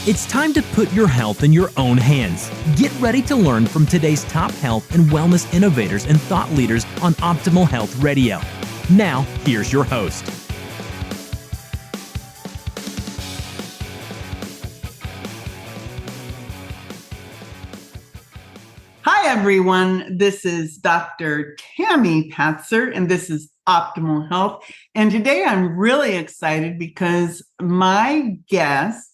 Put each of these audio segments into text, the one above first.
It's time to put your health in your own hands. Get ready to learn from today's top health and wellness innovators and thought leaders on Optimal Health Radio. Now, here's your host. Hi, everyone. This is Dr. Tammy Patzer, and this is Optimal Health. And today I'm really excited because my guests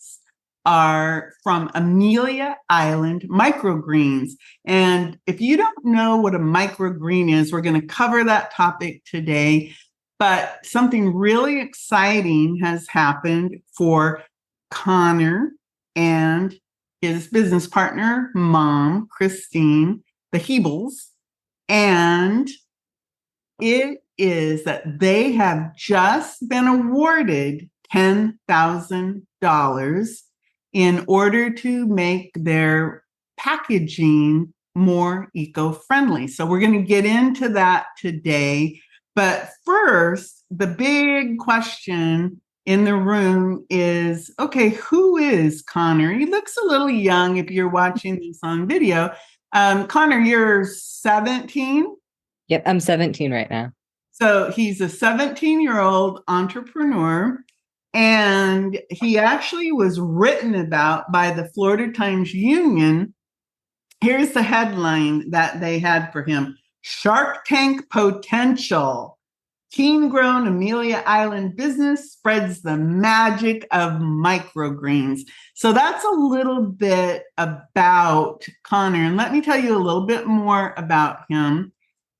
are from Amelia Island Microgreens. And if you don't know what a microgreen is, we're going to cover that topic today. But something really exciting has happened for Connor and his business partner, mom, Christine, the Heibels. And it is that they have just been awarded $10,000 in order to make their packaging more eco-friendly. So we're going to get into that today. But first, the big question in the room is, okay, who is Connor? He looks a little young if you're watching this on video. Connor, you're 17? Yep, I'm 17 right now. So he's a 17-year-old entrepreneur. And he actually was written about by the Florida Times Union. Here's the headline that they had for him: Shark Tank Potential. Teen-grown Amelia Island business spreads the magic of microgreens. So that's a little bit about Connor. And let me tell you a little bit more about him.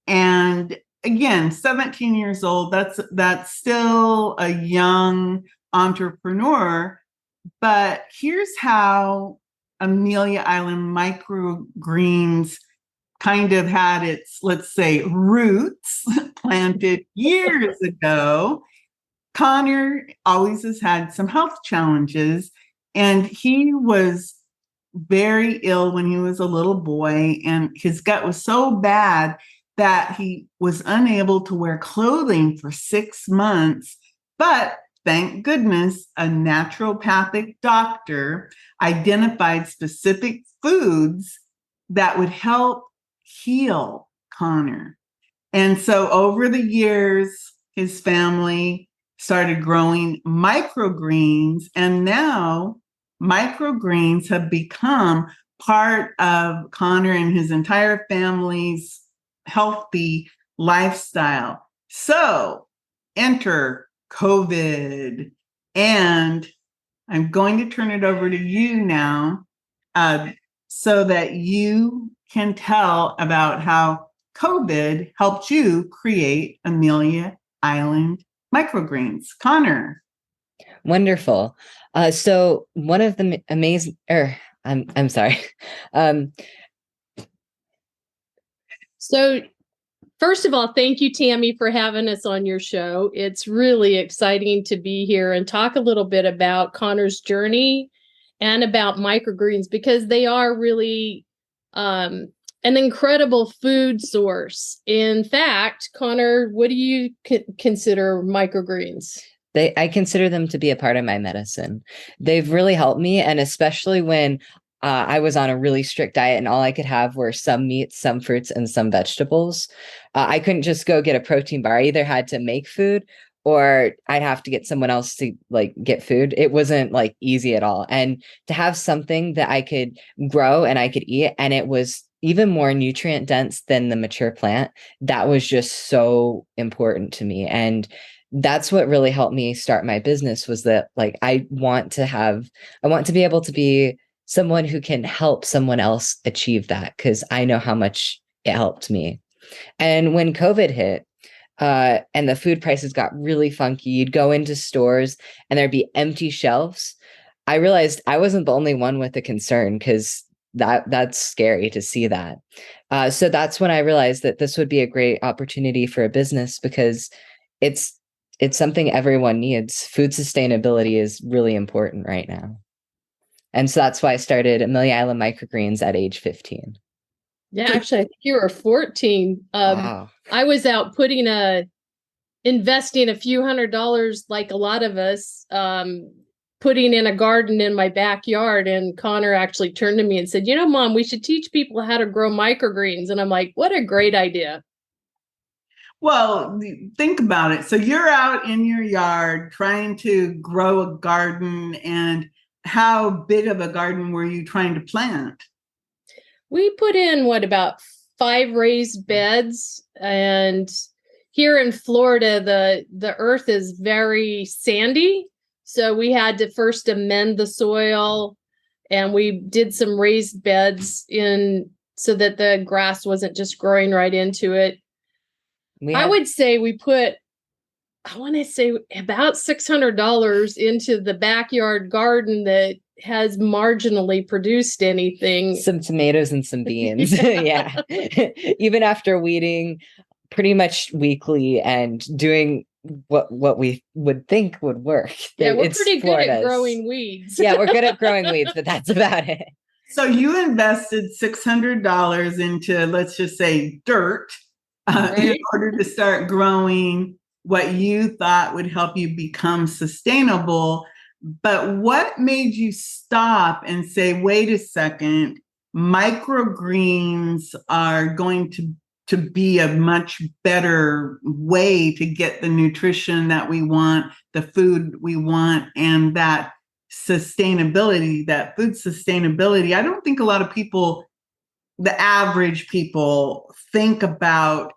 And again, 17 years old, that's still a young entrepreneur. But here's how Amelia Island Microgreens kind of had its, let's say, roots planted years ago. Connor always has had some health challenges, and he was very ill when he was a little boy, and his gut was so bad that he was unable to wear clothing for 6 months. But thank goodness, a naturopathic doctor identified specific foods that would help heal Connor. And so over the years, his family started growing microgreens, and now microgreens have become part of Connor and his entire family's healthy lifestyle. So enter COVID. And I'm going to turn it over to you now so that you can tell about how COVID helped you create Amelia Island Microgreens. Connor. Wonderful. So one of the amazing, I'm sorry. So first of all, thank you, Tammy, for having us on your show. It's really exciting to be here and talk a little bit about Connor's journey and about microgreens, because they are really an incredible food source. In fact, Connor, what do you consider microgreens? I consider them to be a part of my medicine. They've really helped me, and especially when I was on a really strict diet and all I could have were some meats, some fruits, and some vegetables. I couldn't just go get a protein bar. I either had to make food or I'd have to get someone else to get food. It wasn't easy at all. And to have something that I could grow and I could eat, and it was even more nutrient dense than the mature plant, that was just so important to me. And that's what really helped me start my business, was that I want to be able to be someone who can help someone else achieve that, because I know how much it helped me. And when COVID hit, and the food prices got really funky, you'd go into stores and there'd be empty shelves. I realized I wasn't the only one with a concern, because that's scary to see that. So that's when I realized that this would be a great opportunity for a business, because it's something everyone needs. Food sustainability is really important right now. And so that's why I started Amelia Island Microgreens at age 15. Yeah, actually, I think you were 14. Wow. I was out investing a few $100s, like a lot of us, putting in a garden in my backyard. And Connor actually turned to me and said, Mom, we should teach people how to grow microgreens. And I'm like, what a great idea. Well, think about it. So you're out in your yard trying to grow a garden, and how big of a garden were you trying to plant? We put in about 5 raised beds, and here in Florida, the earth is very sandy. So we had to first amend the soil, and we did some raised beds in so that the grass wasn't just growing right into it. I would say we put, I want to say about $600 into the backyard garden that has marginally produced anything. Some tomatoes and some beans. Yeah. Even after weeding pretty much weekly and doing what we would think would work. Yeah, we're pretty good at growing weeds. Yeah, we're good at growing weeds, but that's about it. So you invested $600 into, let's just say, dirt in order to start growing what you thought would help you become sustainable. But what made you stop and say, wait a second, microgreens are going to be a much better way to get the nutrition that we want, the food we want, and that sustainability, that food sustainability? I don't think a lot of people, the average people, think about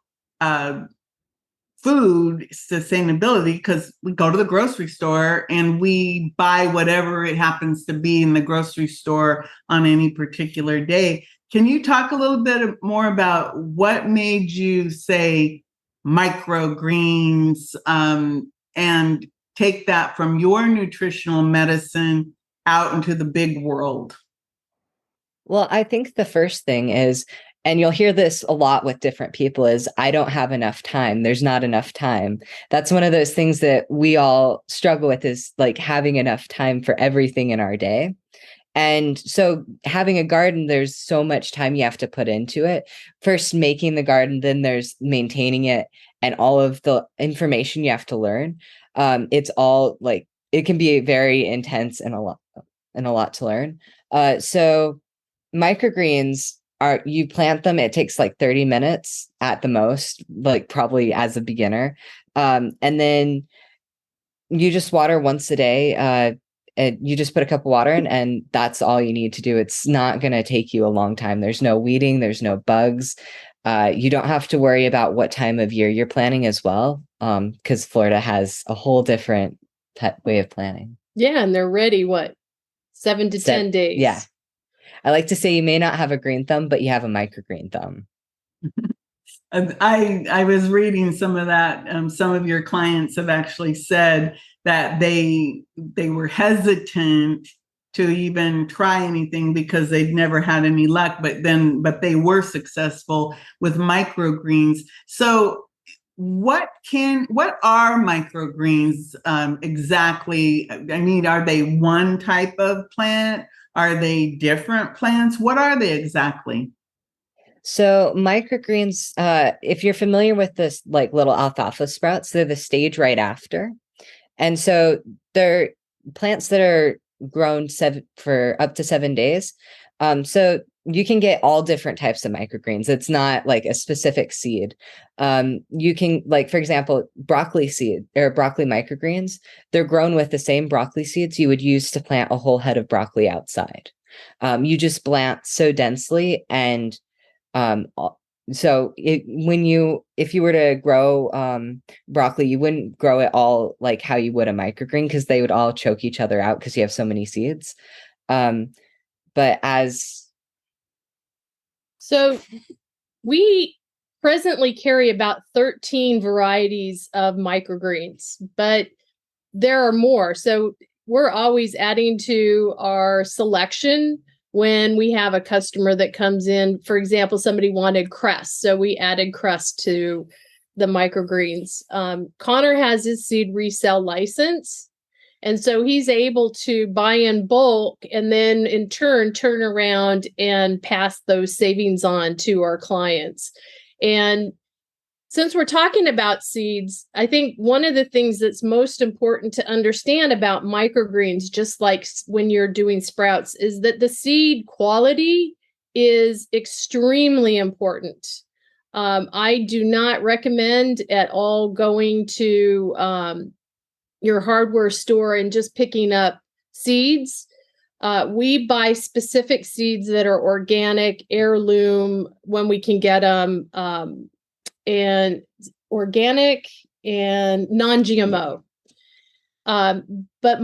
food sustainability because we go to the grocery store and we buy whatever it happens to be in the grocery store on any particular day. Can you talk a little bit more about what made you say microgreens and take that from your nutritional medicine out into the big world? Well, I think the first thing is, and you'll hear this a lot with different people, is I don't have enough time. There's not enough time. That's one of those things that we all struggle with, is like having enough time for everything in our day. And so having a garden, there's so much time you have to put into it. First, making the garden, then there's maintaining it and all of the information you have to learn. It's all like, it can be very intense and a lot to learn. So microgreens are, you plant them, it takes like 30 minutes at the most, like probably as a beginner. And then you just water once a day. And you just put a cup of water in, and that's all you need to do. It's not going to take you a long time. There's no weeding. There's no bugs. You don't have to worry about what time of year you're planting as well, because Florida has a whole different way of planting. Yeah, and they're ready, 7 to 10 days? Yeah. I like to say you may not have a green thumb, but you have a microgreen thumb. I was reading some of that. Some of your clients have actually said that they were hesitant to even try anything because they'd never had any luck, but they were successful with microgreens. So what are microgreens exactly? I mean, are they one type of plant? Are they different plants? What are they exactly? So microgreens, if you're familiar with this, like little alfalfa sprouts, they're the stage right after. And so they're plants that are grown for up to 7 days. So you can get all different types of microgreens. It's not like a specific seed. You can, like, for example, broccoli seed or broccoli microgreens, they're grown with the same broccoli seeds you would use to plant a whole head of broccoli outside. You just plant so densely, and so if you were to grow broccoli, you wouldn't grow it all like how you would a microgreen, because they would all choke each other out because you have so many seeds. So we presently carry about 13 varieties of microgreens, but there are more. So we're always adding to our selection when we have a customer that comes in. For example, somebody wanted cress, so we added cress to the microgreens. Connor has his seed resale license, and so he's able to buy in bulk and then in turn turn around and pass those savings on to our clients. And since we're talking about seeds, I think one of the things that's most important to understand about microgreens, just like when you're doing sprouts, is that the seed quality is extremely important. I do not recommend at all going to your hardware store and just picking up seeds. We buy specific seeds that are organic, heirloom, when we can get them, and organic and non-GMO. But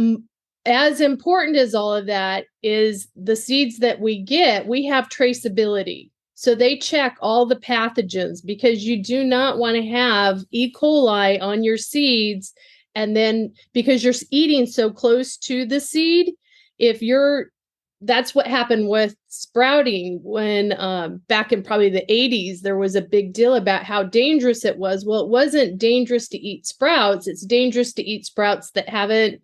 as important as all of that is the seeds that we get, we have traceability. So they check all the pathogens, because you do not want to have E. coli on your seeds. And then because you're eating so close to the seed, that's what happened with sprouting when back in probably the 80s, there was a big deal about how dangerous it was. Well, it wasn't dangerous to eat sprouts. It's dangerous to eat sprouts that haven't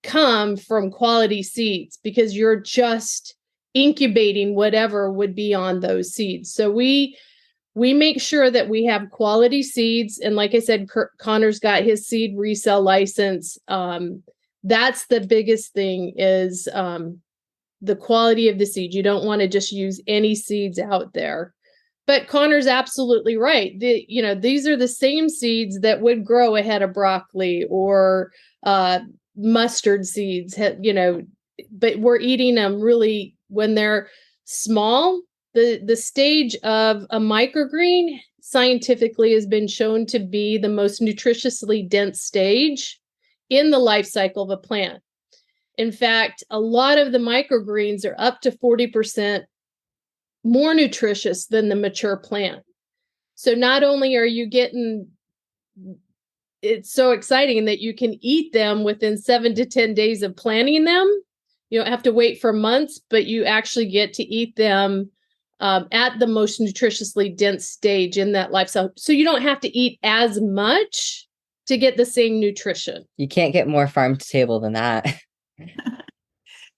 come from quality seeds, because you're just incubating whatever would be on those seeds. So we make sure that we have quality seeds. And like I said, Connor's got his seed resale license. That's the biggest thing is the quality of the seed. You don't want to just use any seeds out there. But Connor's absolutely right. These are the same seeds that would grow ahead of broccoli or mustard seeds, but we're eating them really when they're small. The stage of a microgreen scientifically has been shown to be the most nutritiously dense stage in the life cycle of a plant. In fact, a lot of the microgreens are up to 40% more nutritious than the mature plant. So not only are you getting, it's so exciting that you can eat them within 7 to 10 days of planting them. You don't have to wait for months, but you actually get to eat them at the most nutritiously dense stage in that life cycle. So you don't have to eat as much to get the same nutrition. You can't get more farm to table than that.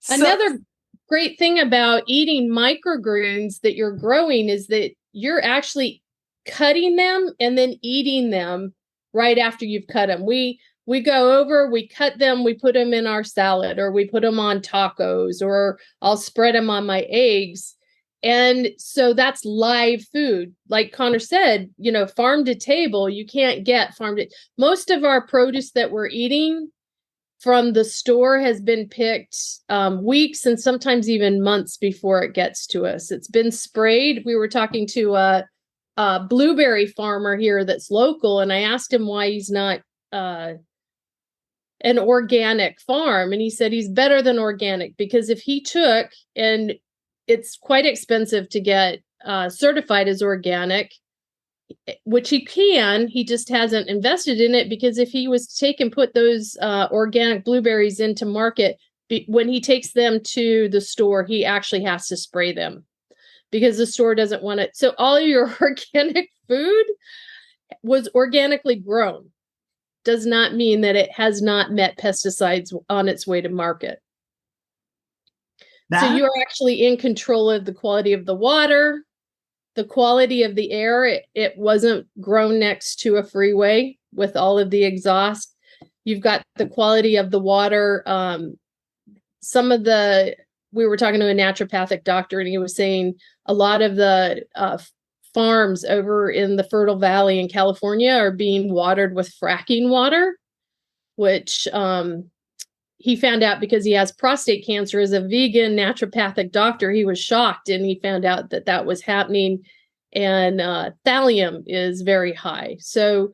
Another great thing about eating microgreens that you're growing is that you're actually cutting them and then eating them right after you've cut them. We go over, we cut them, we put them in our salad, or we put them on tacos, or I'll spread them on my eggs. And so that's live food. Like Connor said, farm to table, you can't get most of our produce that we're eating from the store has been picked weeks and sometimes even months before it gets to us. It's been sprayed. We were talking to a blueberry farmer here that's local, and I asked him why he's not an organic farm. And he said he's better than organic, because if he took, and it's quite expensive to get certified as organic, which he just hasn't invested in it, because if he was to take and put those organic blueberries into market, when he takes them to the store, he actually has to spray them, because the store doesn't want it. So all of your organic food was organically grown. Does not mean that it has not met pesticides on its way to market. So you're actually in control of the quality of the water, the quality of the air. It wasn't grown next to a freeway with all of the exhaust. You've got the quality of the water. We were talking to a naturopathic doctor, and he was saying a lot of the farms over in the Fertile Valley in California are being watered with fracking water, which he found out because he has prostate cancer. As a vegan naturopathic doctor, he was shocked, and he found out that was happening, and thallium is very high. So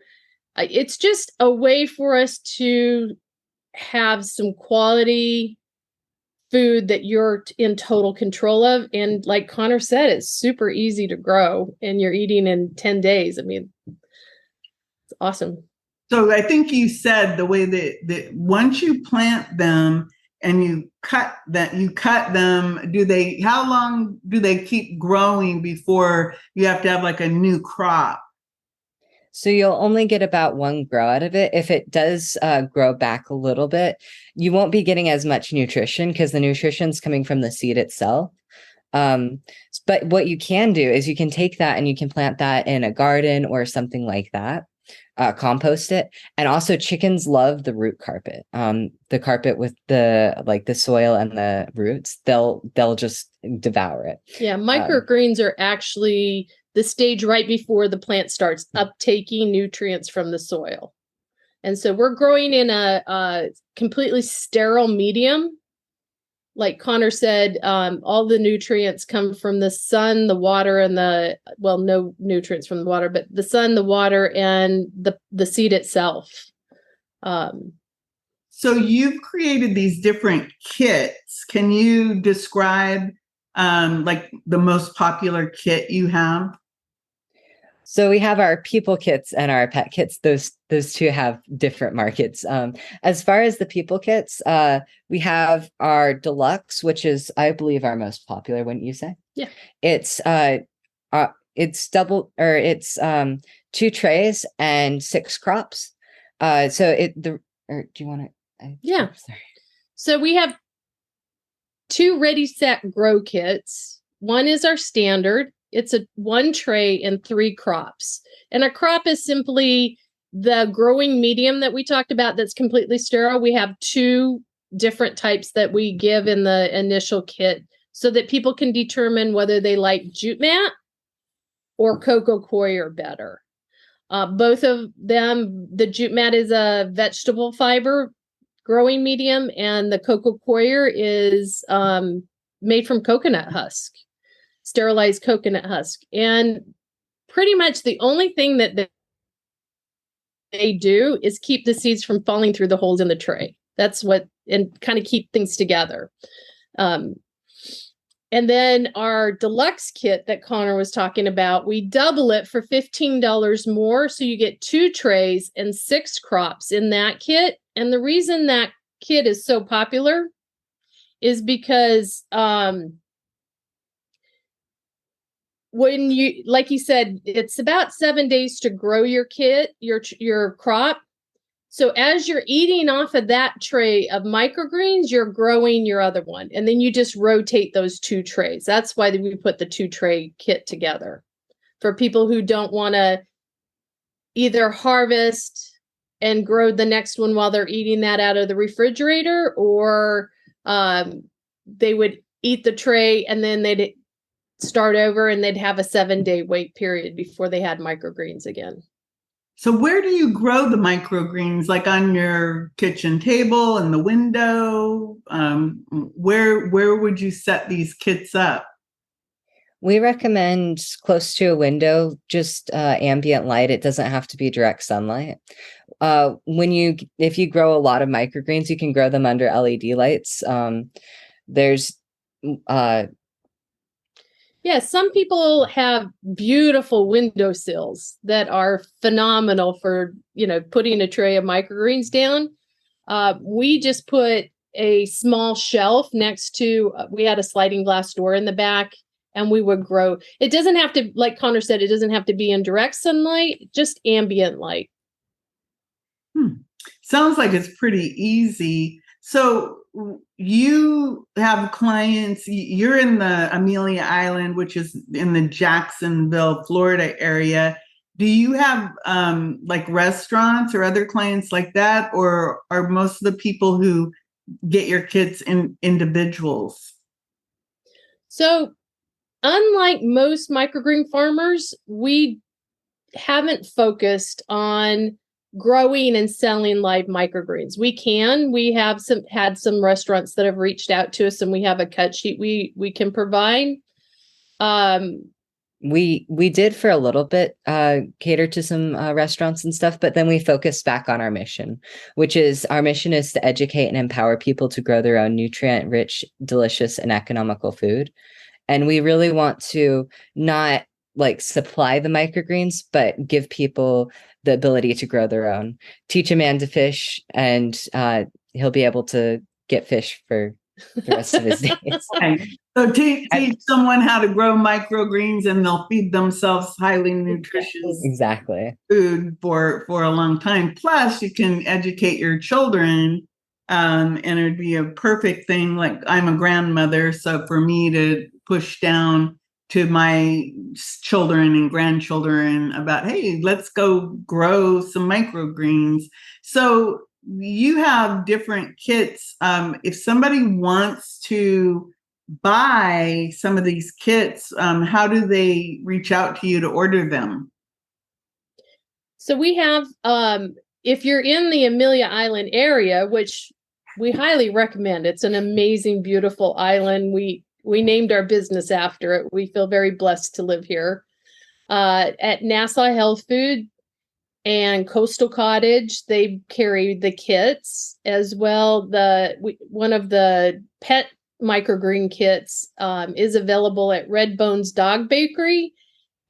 it's just a way for us to have some quality food that you're in total control of. And like Connor said, it's super easy to grow, and you're eating in 10 days. I mean, it's awesome. So I think you said the way that once you plant them and you cut them, how long do they keep growing before you have to have like a new crop? So you'll only get about one grow out of it. If it does grow back a little bit, you won't be getting as much nutrition, because the nutrition's coming from the seed itself. But what you can do is you can take that and you can plant that in a garden or something like that, compost it. And also chickens love the root carpet, the carpet with the soil and the roots. They'll just devour it. Yeah, microgreens are actually the stage right before the plant starts uptaking nutrients from the soil. And so we're growing in a completely sterile medium. Like Connor said, all the nutrients come from the sun, the water, and no nutrients from the water, but the sun, the water, and the seed itself. So you've created these different kits. Can you describe like the most popular kit you have? So we have our people kits and our pet kits. Those two have different markets. As far as the people kits, we have our deluxe, which is, I believe, our most popular, wouldn't you say? Yeah. It's two trays and 6 crops. Do you want to? Yeah. Sorry. So we have 2 ready set grow kits. One is our standard. It's a 1 tray and 3 crops. And a crop is simply the growing medium that we talked about that's completely sterile. We have 2 different types that we give in the initial kit so that people can determine whether they like jute mat or coco coir better. Both of them, the jute mat is a vegetable fiber growing medium, and the coco coir is made from coconut husk. Sterilized coconut husk. And pretty much the only thing that they do is keep the seeds from falling through the holes in the tray. That's what, and kind of keep things together. And then our deluxe kit that Connor was talking about, we double it for $15 more. So you get 2 trays and 6 crops in that kit. And the reason that kit is so popular is because, when you, like you said, it's about 7 days to grow your kit, your crop. So as you're eating off of that tray of microgreens, you're growing your other one. And then you just rotate those 2 trays. That's why we put the 2 tray kit together for people who don't want to either harvest and grow the next one while they're eating that out of the refrigerator, or they would eat the tray and then they'd start over and they'd have a 7-day wait period before they had microgreens again. So where do you grow the microgreens? Like on your kitchen table, in the window? Where would you set these kits up? We recommend close to a window, just ambient light. It doesn't have to be direct sunlight. If you grow a lot of microgreens, you can grow them under LED lights. Yeah, some people have beautiful windowsills that are phenomenal for, putting a tray of microgreens down. We just put a small shelf next to, we had a sliding glass door in the back, and we would grow. It doesn't have to, like Connor said, it doesn't have to be in direct sunlight, just ambient light. Sounds like it's pretty easy. So you have clients, you're in the Amelia Island, which is in the Jacksonville, Florida area. Do you have like restaurants or other clients like that? Or are most of the people who get your kits individuals? So unlike most microgreen farmers, we haven't focused on growing and selling live microgreens. We have had some restaurants that have reached out to us, and we have a cut sheet we can provide. We did for a little bit cater to some restaurants and stuff, but then we focused back on our mission, which is to educate and empower people to grow their own nutrient-rich, delicious, and economical food. And we really want to not supply the microgreens, but give people the ability to grow their own. Teach a man to fish, and he'll be able to get fish for the rest of his days. So teach someone how to grow microgreens, and they'll feed themselves highly nutritious food for a long time. Plus, you can educate your children, and it'd be a perfect thing. Like, I'm a grandmother, so for me to push down to my children and grandchildren about, hey, let's go grow some microgreens. So you have different kits. If somebody wants to buy some of these kits, how do they reach out to you to order them? So we have, if you're in the Amelia Island area, which we highly recommend, it's an amazing, beautiful island. We named our business after it. We feel very blessed to live here. At Nassau Health Food and Coastal Cottage, they carry the kits as well. One of the pet microgreen kits is available at Red Bones Dog Bakery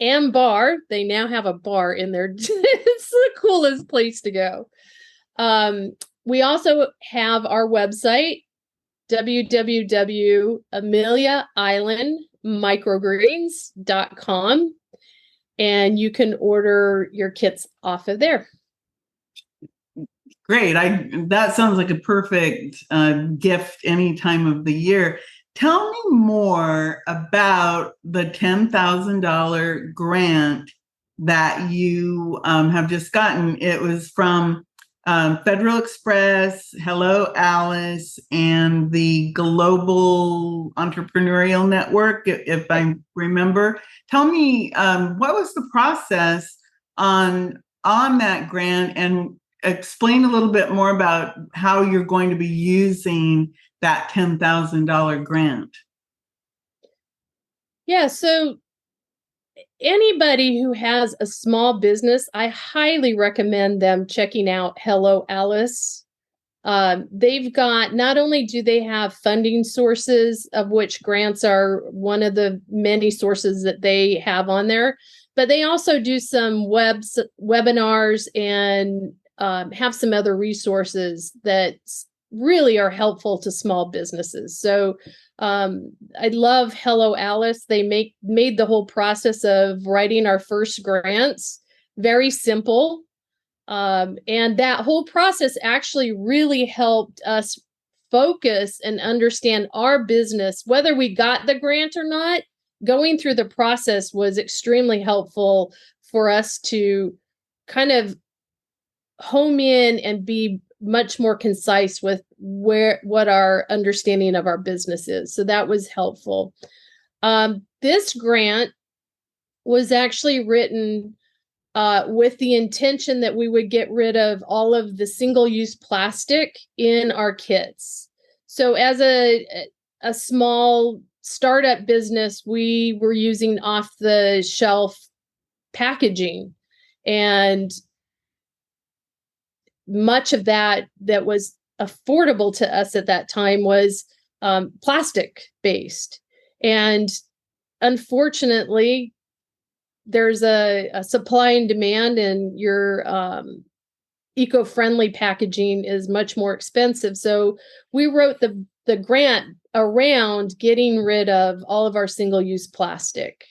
and Bar. They now have a bar in there. It's the coolest place to go. We also have our website, www.ameliaislandmicrogreens.com, and you can order your kits off of there. Great. That sounds like a perfect gift any time of the year. Tell me more about the $10,000 grant that you have just gotten. It was from Federal Express, Hello Alice, and the Global Entrepreneurial Network, if I remember. Tell me, what was the process on that grant, and explain a little bit more about how you're going to be using that $10,000 grant. Yeah, so anybody who has a small business, I highly recommend them checking out Hello Alice. They've got, not only do they have funding sources, of which grants are one of the many sources that they have on there, but they also do some webinars and have some other resources that really are helpful to small businesses. So I love Hello Alice. They made the whole process of writing our first grants very simple. And that whole process actually really helped us focus and understand our business, whether we got the grant or not. Going through the process was extremely helpful for us to kind of home in and be much more concise with what our understanding of our business is. So that was helpful. This grant was actually written with the intention that we would get rid of all of the single-use plastic in our kits. So as a small startup business, we were using off-the-shelf packaging, and much of that was affordable to us at that time was plastic based. And unfortunately, there's a supply and demand, and your eco-friendly packaging is much more expensive. So we wrote the grant around getting rid of all of our single-use plastic.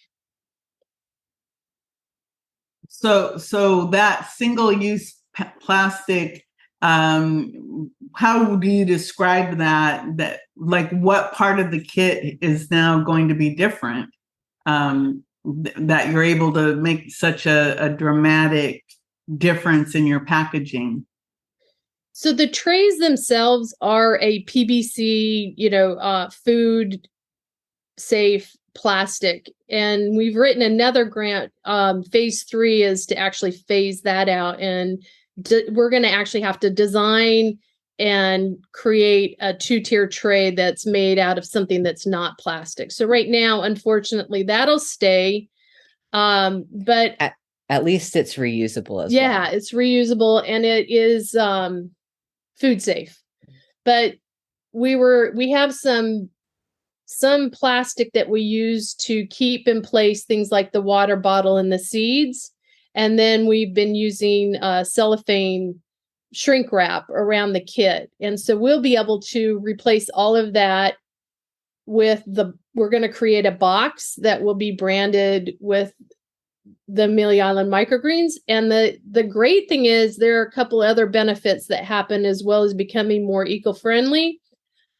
So that single-use plastic, how do you describe that like what part of the kit is now going to be different, that you're able to make such a dramatic difference in your packaging? So the trays themselves are a PVC, food safe plastic. And we've written another grant. Phase 3 is to actually phase that out. And we're going to actually have to design and create a 2-tier tray that's made out of something that's not plastic. So right now, unfortunately, that'll stay. But at least it's reusable as well. Yeah, it's reusable, and it is food safe. But we have some plastic that we use to keep in place things like the water bottle and the seeds. And then we've been using cellophane shrink wrap around the kit. And so we'll be able to replace all of that with we're going to create a box that will be branded with the Amelia Island Microgreens. And the great thing is there are a couple other benefits that happen as well as becoming more eco-friendly.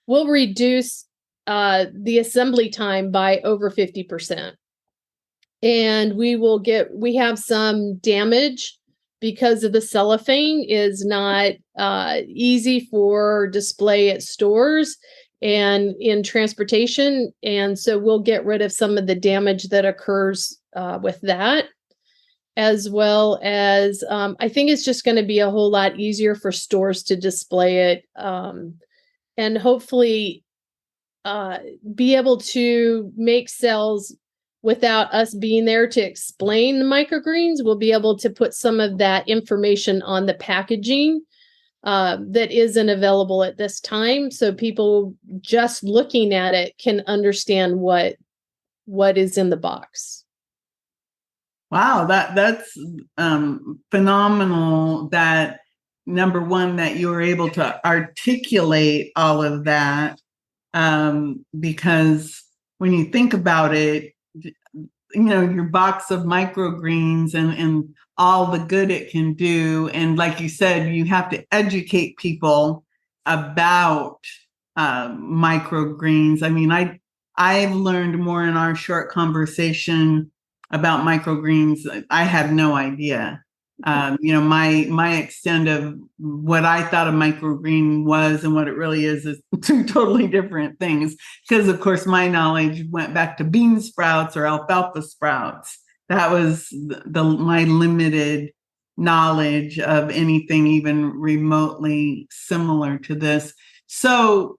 We'll reduce the assembly time by over 50%. And we have some damage because of the cellophane is not easy for display at stores and in transportation. And so we'll get rid of some of the damage that occurs with that, as well as I think it's just going to be a whole lot easier for stores to display it, and hopefully be able to make sales without us being there to explain the microgreens. We'll be able to put some of that information on the packaging that isn't available at this time, so people just looking at it can understand what is in the box. Wow, that's phenomenal. That number one, that you were able to articulate all of that, because when you think about it, your box of microgreens and all the good it can do. And like you said, you have to educate people about microgreens. I mean, I've learned more in our short conversation about microgreens. I had no idea. My extent of what I thought a microgreen was and what it really is two totally different things. Because of course, my knowledge went back to bean sprouts or alfalfa sprouts. That was my limited knowledge of anything even remotely similar to this. So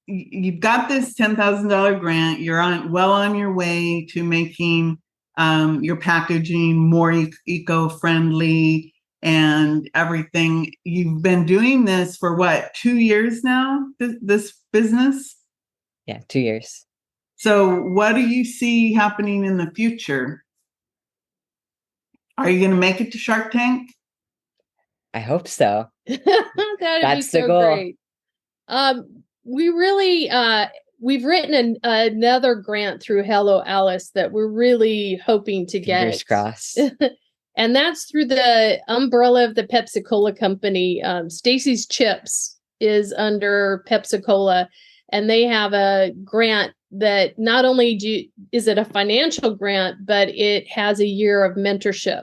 you've got this $10,000 grant. You're well on your way to making your packaging more eco-friendly and everything. You've been doing this for what, 2 years now, this business? Yeah, 2 years. So what do you see happening in the future? Are you going to make it to Shark Tank? I hope so. That's the goal. Great. We really, we've written another grant through Hello Alice that we're really hoping to get. Fingers crossed. And that's through the umbrella of the Pepsi-Cola company. Stacy's Chips is under Pepsi-Cola, and they have a grant that not only is it a financial grant, but it has a year of mentorship.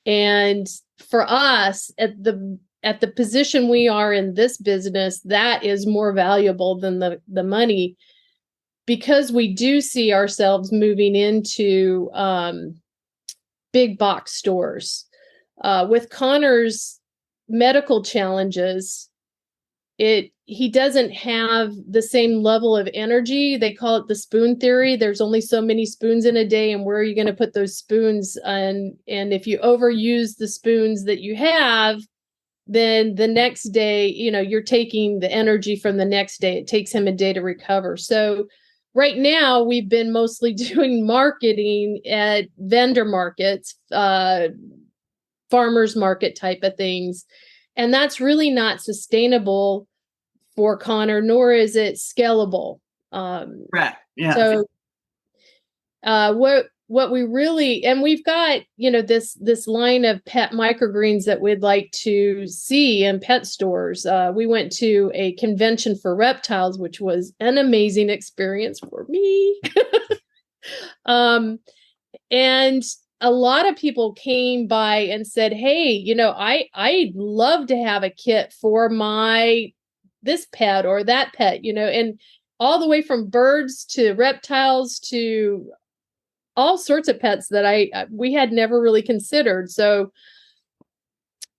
And for us, at the position we are in this business, that is more valuable than the money, because we do see ourselves moving into big box stores. With Connor's medical challenges, he doesn't have the same level of energy. They call it the spoon theory. There's only so many spoons in a day, and where are you going to put those spoons? And if you overuse the spoons that you have, then the next day, you're taking the energy from the next day. It takes him a day to recover. So right now we've been mostly doing marketing at vendor markets, farmers market type of things. And that's really not sustainable for Connor, nor is it scalable. Right. Yeah. So what we really, and we've got, this line of pet microgreens that we'd like to see in pet stores. We went to a convention for reptiles, which was an amazing experience for me. And a lot of people came by and said, hey, I'd love to have a kit for this pet or that pet, and all the way from birds to reptiles to all sorts of pets that we had never really considered. So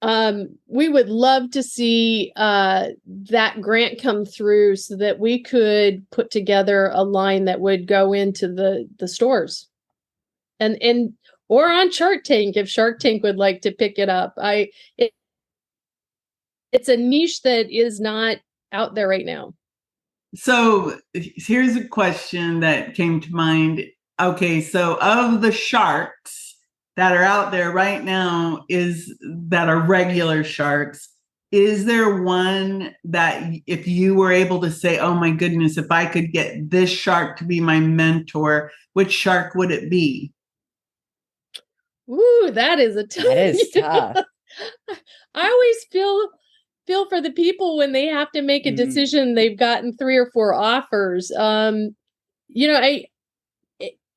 we would love to see that grant come through so that we could put together a line that would go into the stores or on Shark Tank, if Shark Tank would like to pick it up. It's a niche that is not out there right now. So here's a question that came to mind. Okay, so of the sharks that are out there right now, that are regular sharks, is there one that if you were able to say, oh my goodness, if I could get this shark to be my mentor, which shark would it be? Ooh, that is tough. That is tough. I always feel feel for the people when they have to make a decision. They've gotten 3 or 4 offers.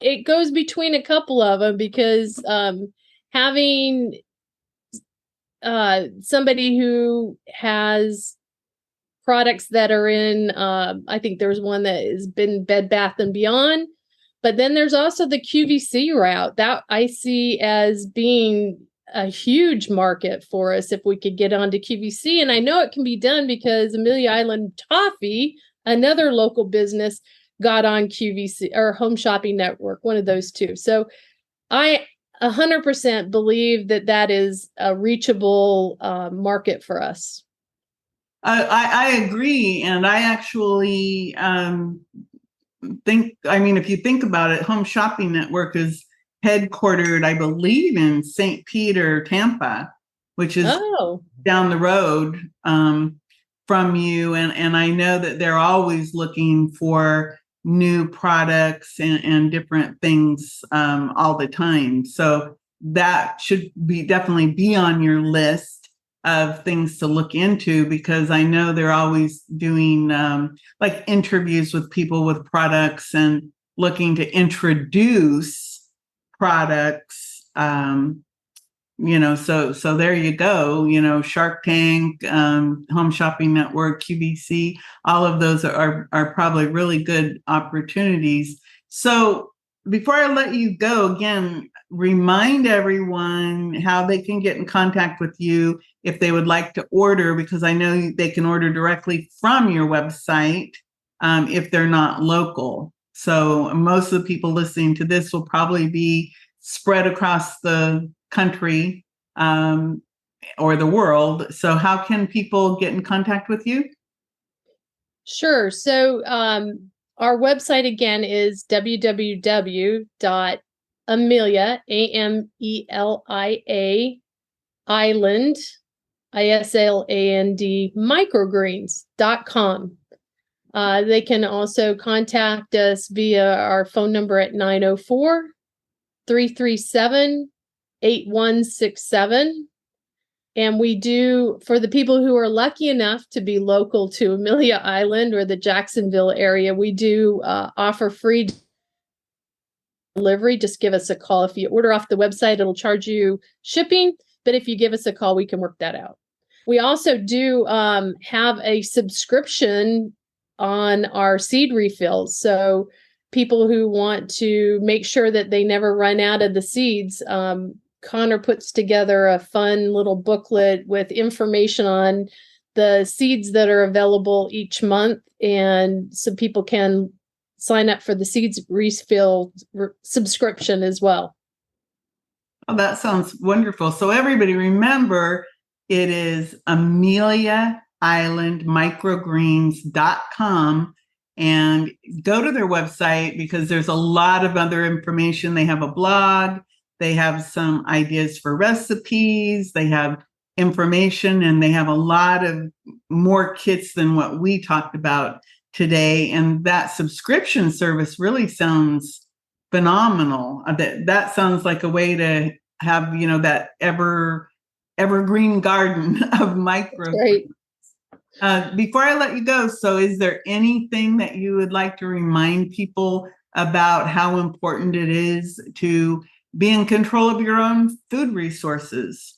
It goes between a couple of them because having somebody who has products that are in, I think there's one that has been Bed Bath and Beyond, but then there's also the QVC route that I see as being a huge market for us if we could get onto QVC. And I know it can be done because Amelia Island Toffee, another local business, got on QVC or Home Shopping Network, one of those two. So I 100% believe that is a reachable market for us. I agree. And I actually if you think about it, Home Shopping Network is headquartered, I believe, in St. Peter, Tampa, which is down the road from you. And I know that they're always looking for new products and different things all the time. So that should definitely be on your list of things to look into, because I know they're always doing like interviews with people with products and looking to introduce products. So there you go. Shark Tank, Home Shopping Network, QVC, all of those are probably really good opportunities. So before I let you go, again, remind everyone how they can get in contact with you if they would like to order, because I know they can order directly from your website if they're not local. So most of the people listening to this will probably be spread across the country or the world. So how can people get in contact with you? Sure. So our website again is www.amelia, Amelia Island, ISLAND microgreens.com. They can also contact us via our phone number at 904-337-8167. And we do, for the people who are lucky enough to be local to Amelia Island or the Jacksonville area, we do offer free delivery. Just give us a call. If you order off the website, it'll charge you shipping. But if you give us a call, we can work that out. We also do have a subscription on our seed refills. So people who want to make sure that they never run out of the seeds, Connor puts together a fun little booklet with information on the seeds that are available each month. And so people can sign up for the seeds refill subscription as well. Oh, that sounds wonderful. So everybody remember, it is Amelia Island Microgreens.com, and go to their website because there's a lot of other information. They have a blog, they have some ideas for recipes, they have information, and they have a lot of more kits than what we talked about today. And that subscription service really sounds phenomenal. That sounds like a way to have, that evergreen garden of micro. Right. Before I let you go, so is there anything that you would like to remind people about how important it is to be in control of your own food resources?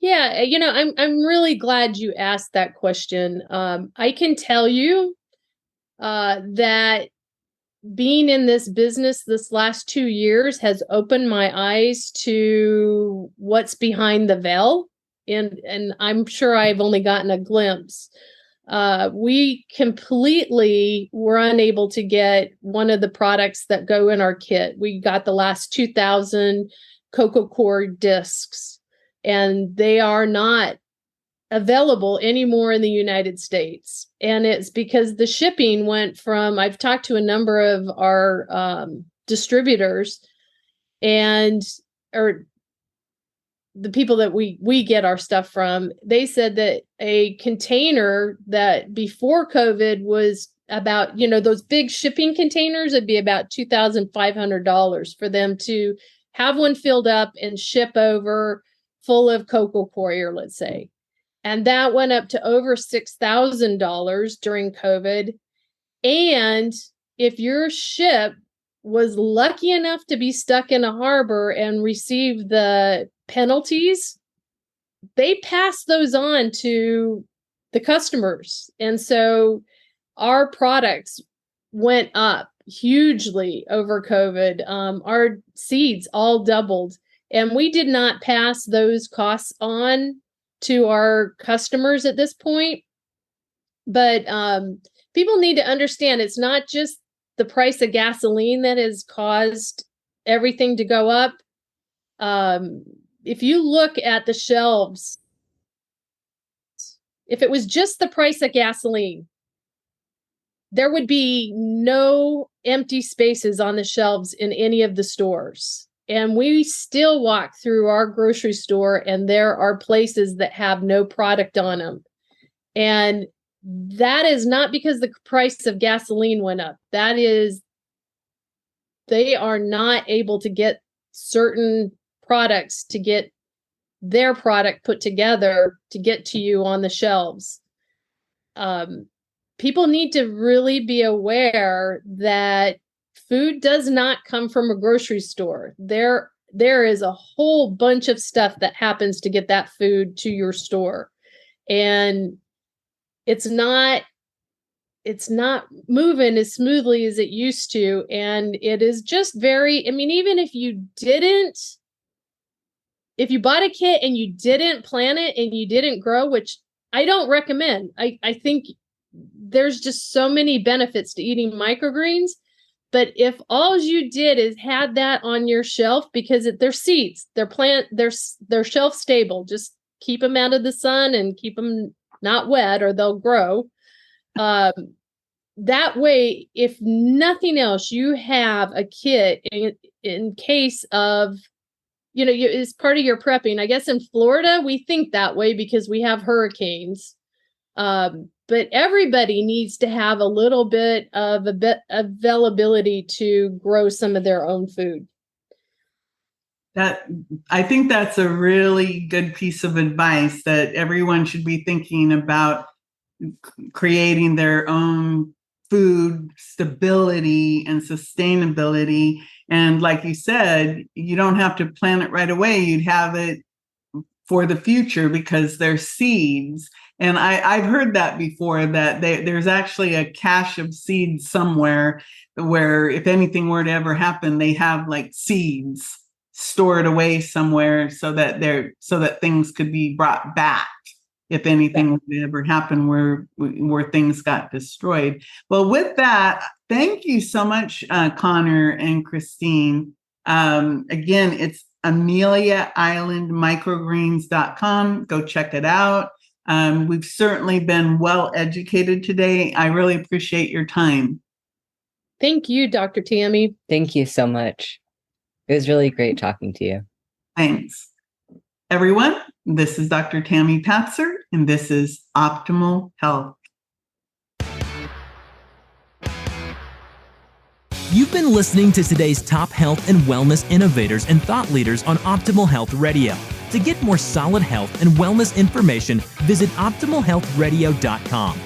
Yeah, I'm really glad you asked that question. I can tell you that being in this business this last 2 years has opened my eyes to what's behind the veil. And I'm sure I've only gotten a glimpse. We completely were unable to get one of the products that go in our kit. We got the last 2,000 cocoa core discs, and they are not available anymore in the United States. And it's because the shipping went from, I've talked to a number of our distributors or the people that we get our stuff from. They said that a container that before COVID was about, those big shipping containers, it'd be about $2,500 for them to have one filled up and ship over full of cocoa coir, let's say. And that went up to over $6,000 during COVID. And if your ship was lucky enough to be stuck in a harbor and receive the penalties, they passed those on to the customers. And so our products went up hugely over COVID. Our seeds all doubled, and we did not pass those costs on to our customers at this point. But people need to understand it's not just the price of gasoline that has caused everything to go up. If you look at the shelves, if it was just the price of gasoline, there would be no empty spaces on the shelves in any of the stores. And we still walk through our grocery store and there are places that have no product on them. And that is not because the price of gasoline went up. That is, they are not able to get certain products to get their product put together to get to you on the shelves. People need to really be aware that food does not come from a grocery store. There is a whole bunch of stuff that happens to get that food to your store. And it's not moving as smoothly as it used to. And it is just very, I mean, even if you bought a kit and you didn't plant it and you didn't grow, which I don't recommend. I think there's just so many benefits to eating microgreens. But if all you did is had that on your shelf, because they're seeds, they're shelf stable, just keep them out of the sun and keep them not wet or they'll grow. That way, if nothing else, you have a kit in case of, it's part of your prepping. I guess in Florida, we think that way because we have hurricanes. But everybody needs to have a little bit of availability to grow some of their own food. I think that's a really good piece of advice, that everyone should be thinking about creating their own food stability and sustainability. And like you said, you don't have to plant it right away. You'd have it for the future because they're seeds. And I've heard that before, that there's actually a cache of seeds somewhere where if anything were to ever happen, they have like seeds stored away somewhere so that things could be brought back if anything would ever happen where things got destroyed. Well, with that, thank you so much, Connor and Christine. Again, it's Amelia Island Microgreens.com. Go check it out. We've certainly been well educated today. I really appreciate your time. Thank you, Dr. Tammy. Thank you so much. It was really great talking to you. Thanks. Everyone, this is Dr. Tammy Patzer, and this is Optimal Health. You've been listening to today's top health and wellness innovators and thought leaders on Optimal Health Radio. To get more solid health and wellness information, visit optimalhealthradio.com.